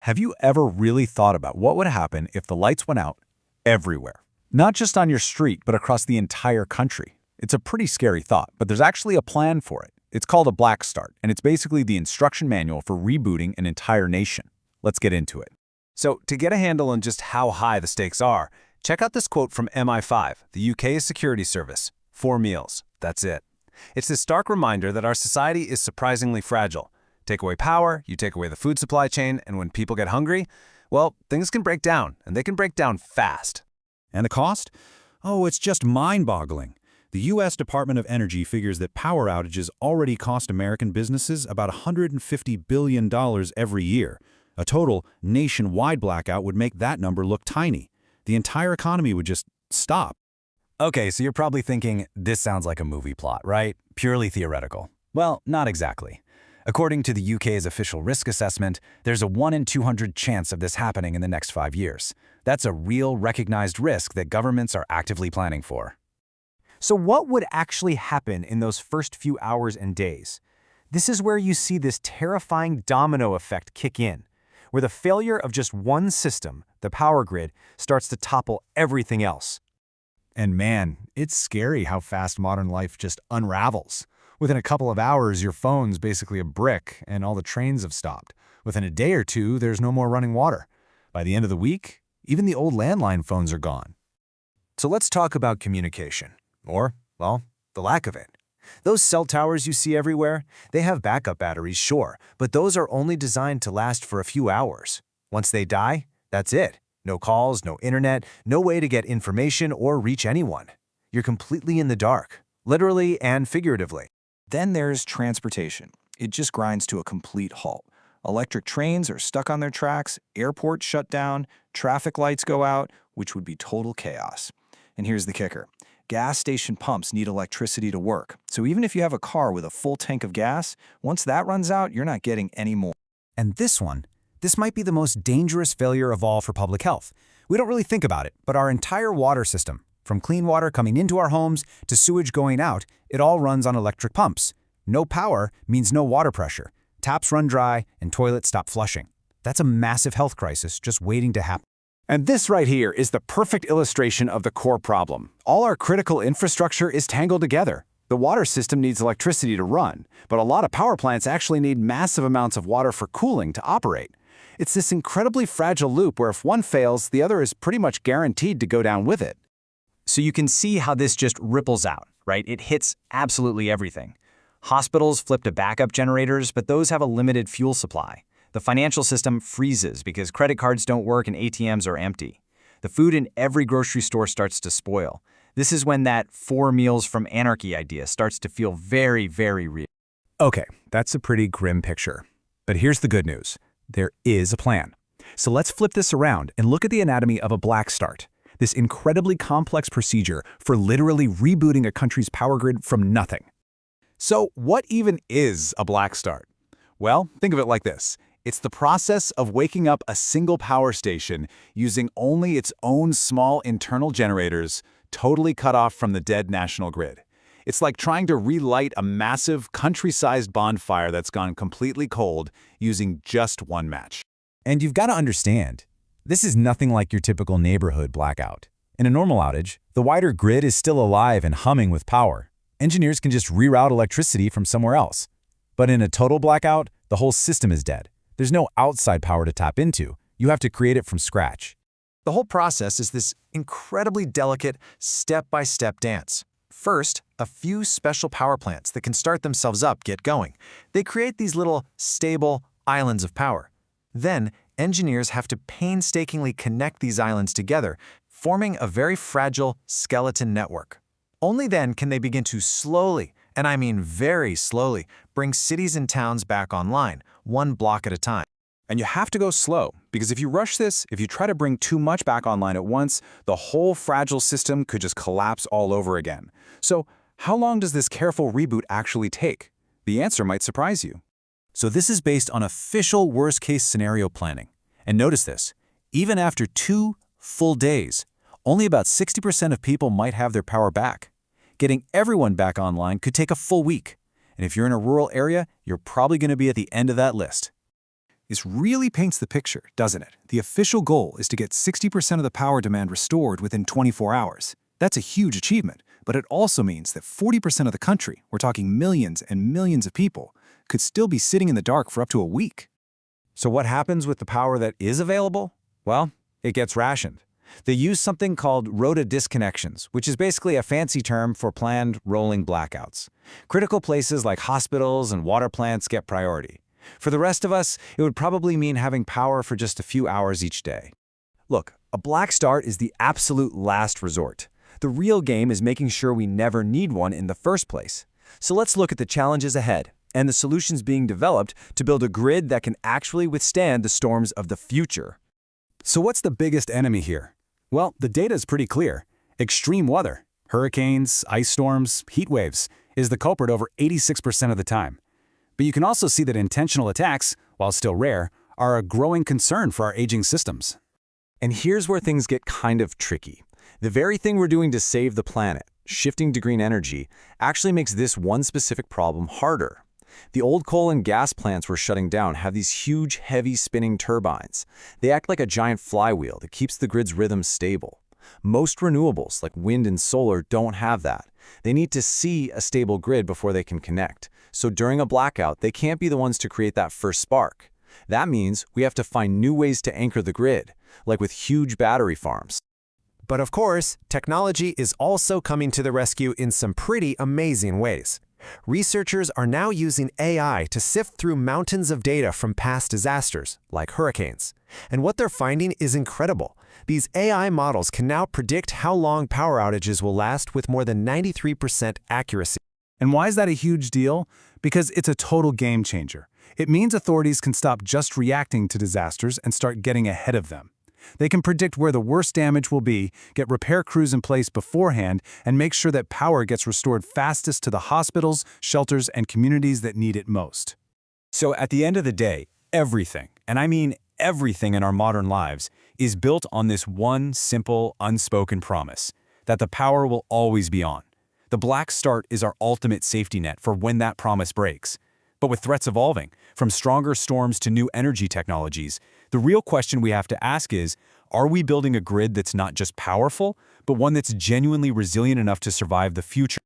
Have you ever really thought about what would happen if the lights went out everywhere? Not just on your street, but across the entire country. It's a pretty scary thought, but there's actually a plan for it. It's called a black start, and it's basically the instruction manual for rebooting an entire nation. Let's get into it. So, to get a handle on just how high the stakes are, check out this quote from MI5, the UK's security service. 4 meals. That's it. It's this stark reminder that our society is surprisingly fragile. Take away power, you take away the food supply chain, and when people get hungry, well, things can break down, and they can break down fast. And the cost? Oh, it's just mind-boggling. The U.S. Department of Energy figures that power outages already cost American businesses about $150 billion every year. A total nationwide blackout would make that number look tiny. The entire economy would just stop. Okay, so you're probably thinking, this sounds like a movie plot, right? Purely theoretical. Well, not exactly. According to the UK's official risk assessment, there's a 1 in 200 chance of this happening in the next 5 years. That's a real, recognized risk that governments are actively planning for. So what would actually happen in those first few hours and days? This is where you see this terrifying domino effect kick in, where the failure of just one system, the power grid, starts to topple everything else. And man, it's scary how fast modern life just unravels. Within a couple of hours, your phone's basically a brick and all the trains have stopped. Within a day or two, there's no more running water. By the end of the week, even the old landline phones are gone. So let's talk about communication. Or, well, the lack of it. Those cell towers you see everywhere, they have backup batteries, sure, but those are only designed to last for a few hours. Once they die, that's it. No calls, no internet, no way to get information or reach anyone. You're completely in the dark, literally and figuratively. Then there's transportation. It just grinds to a complete halt. Electric trains are stuck on their tracks, airports shut down, traffic lights go out, which would be total chaos. And here's the kicker. Gas station pumps need electricity to work. So even if you have a car with a full tank of gas, once that runs out, you're not getting any more. And this might be the most dangerous failure of all for public health. We don't really think about it, but our entire water system, from clean water coming into our homes to sewage going out, it all runs on electric pumps. No power means no water pressure. Taps run dry and toilets stop flushing. That's a massive health crisis just waiting to happen. And this right here is the perfect illustration of the core problem. All our critical infrastructure is tangled together. The water system needs electricity to run, but a lot of power plants actually need massive amounts of water for cooling to operate. It's this incredibly fragile loop where if one fails, the other is pretty much guaranteed to go down with it. So you can see how this just ripples out, right? It hits absolutely everything. Hospitals flip to backup generators, but those have a limited fuel supply. The financial system freezes because credit cards don't work and ATMs are empty. The food in every grocery store starts to spoil. This is when that 4 meals from anarchy idea starts to feel very, very real. Okay, that's a pretty grim picture. But here's the good news. There is a plan. So let's flip this around and look at the anatomy of a black start. This incredibly complex procedure for literally rebooting a country's power grid from nothing. So what even is a black start? Well, think of it like this. It's the process of waking up a single power station using only its own small internal generators, totally cut off from the dead national grid. It's like trying to relight a massive country-sized bonfire that's gone completely cold using just one match. And you've got to understand, this is nothing like your typical neighborhood blackout. In a normal outage, the wider grid is still alive and humming with power. Engineers can just reroute electricity from somewhere else. But in a total blackout, the whole system is dead. There's no outside power to tap into. You have to create it from scratch. The whole process is this incredibly delicate, step-by-step dance. First, a few special power plants that can start themselves up get going. They create these little, stable islands of power. Then, engineers have to painstakingly connect these islands together, forming a very fragile skeleton network. Only then can they begin to slowly, and I mean very slowly, bring cities and towns back online, one block at a time. And you have to go slow, because if you rush this, if you try to bring too much back online at once, the whole fragile system could just collapse all over again. So, how long does this careful reboot actually take? The answer might surprise you. So this is based on official worst-case scenario planning. And notice this, even after 2 full days, only about 60% of people might have their power back. Getting everyone back online could take a full week. And if you're in a rural area, you're probably going to be at the end of that list. This really paints the picture, doesn't it? The official goal is to get 60% of the power demand restored within 24 hours. That's a huge achievement, but it also means that 40% of the country, we're talking millions and millions of people, could still be sitting in the dark for up to a week. So what happens with the power that is available? Well, it gets rationed. They use something called rota disconnections, which is basically a fancy term for planned rolling blackouts. Critical places like hospitals and water plants get priority. For the rest of us, it would probably mean having power for just a few hours each day. Look, a black start is the absolute last resort. The real game is making sure we never need one in the first place. So let's look at the challenges ahead and the solutions being developed to build a grid that can actually withstand the storms of the future. So what's the biggest enemy here? Well, the data is pretty clear. Extreme weather, hurricanes, ice storms, heat waves, is the culprit over 86% of the time. But you can also see that intentional attacks, while still rare, are a growing concern for our aging systems. And here's where things get kind of tricky. The very thing we're doing to save the planet, shifting to green energy, actually makes this one specific problem harder. The old coal and gas plants we're shutting down have these huge, heavy spinning turbines. They act like a giant flywheel that keeps the grid's rhythm stable. Most renewables, like wind and solar, don't have that. They need to see a stable grid before they can connect. So during a blackout, they can't be the ones to create that first spark. That means we have to find new ways to anchor the grid, like with huge battery farms. But of course, technology is also coming to the rescue in some pretty amazing ways. Researchers are now using AI to sift through mountains of data from past disasters, like hurricanes. And what they're finding is incredible. These AI models can now predict how long power outages will last with more than 93% accuracy. And why is that a huge deal? Because it's a total game changer. It means authorities can stop just reacting to disasters and start getting ahead of them. They can predict where the worst damage will be, get repair crews in place beforehand, and make sure that power gets restored fastest to the hospitals, shelters, and communities that need it most. So at the end of the day, everything, and I mean everything in our modern lives, is built on this one simple, unspoken promise, that the power will always be on. The black start is our ultimate safety net for when that promise breaks. But with threats evolving, from stronger storms to new energy technologies, the real question we have to ask is, are we building a grid that's not just powerful, but one that's genuinely resilient enough to survive the future?